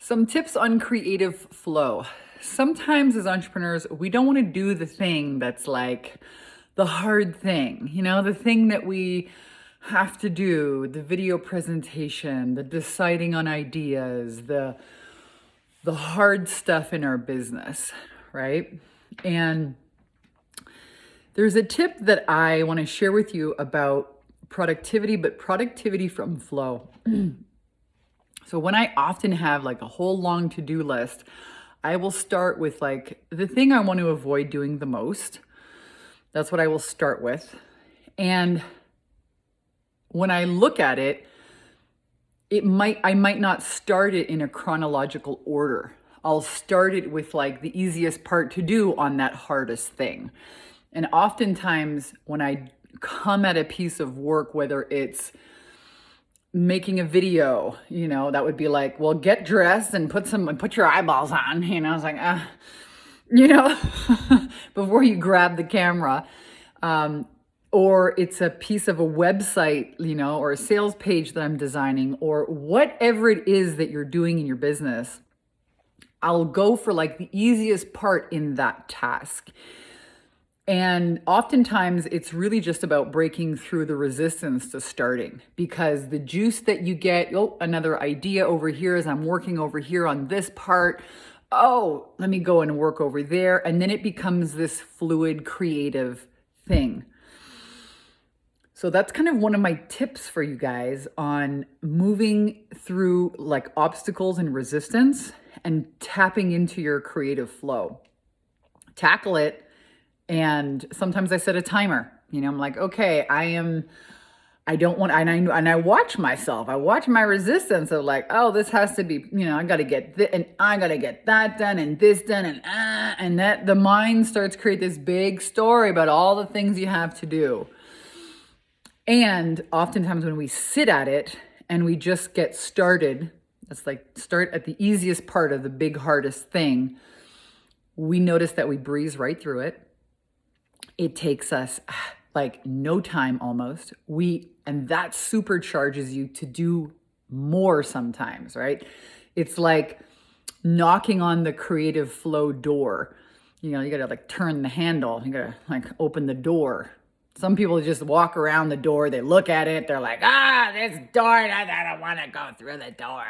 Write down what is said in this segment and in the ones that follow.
Some tips on creative flow. Sometimes as entrepreneurs, we don't want to do the thing that's like the hard thing, the thing that we have to do, the video presentation, the deciding on ideas, the hard stuff in our business, right? And there's a tip that I want to share with you about productivity, but productivity from flow. So when I often have like a whole long to-do list, I will start with like the thing I want to avoid doing the most. That's what I will start with. And when I look at it, I might not start it in a chronological order. I'll start it with like the easiest part to do on that hardest thing. And oftentimes when I come at a piece of work, whether it's making a video, that would be like, well, get dressed and put your eyeballs on, it's like, before you grab the camera, or it's a piece of a website, or a sales page that I'm designing, or whatever it is that you're doing in your business, I'll go for like the easiest part in that task. And oftentimes it's really just about breaking through the resistance to starting, because the juice that you get, another idea over here as I'm working over here on this part. Oh, let me go and work over there. And then it becomes this fluid, creative thing. So that's kind of one of my tips for you guys on moving through like obstacles and resistance and tapping into your creative flow. Tackle it. And sometimes I set a timer, I'm like, okay, and I watch myself. I watch my resistance of like, oh, this has to be, I got to get this and I got to get that done and this done and that the mind starts to create this big story about all the things you have to do. And oftentimes when we sit at it and we just get started, it's like start at the easiest part of the big, hardest thing. We notice that we breeze right through it. It takes us like no time almost. And that supercharges you to do more sometimes, right? It's like knocking on the creative flow door. You got to like turn the handle. You got to like open the door. Some people just walk around the door. They look at it. They're like, this door, I don't want to go through the door.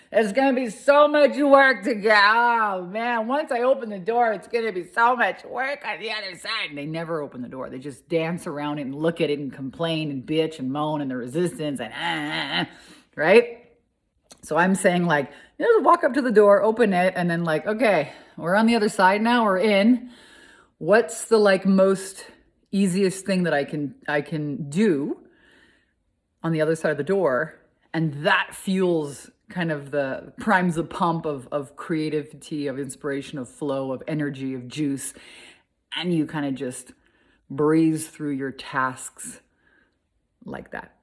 It's going to be so much work to get. Oh, man, once I open the door, it's going to be so much work on the other side. And they never open the door. They just dance around it and look at it and complain and bitch and moan and the resistance and right? So I'm saying like, just walk up to the door, open it, and then like, okay, we're on the other side now. We're in. What's the like most easiest thing that I can do on the other side of the door? And that fuels kind of primes the pump of creativity, of inspiration, of flow, of energy, of juice. And you kind of just breeze through your tasks like that.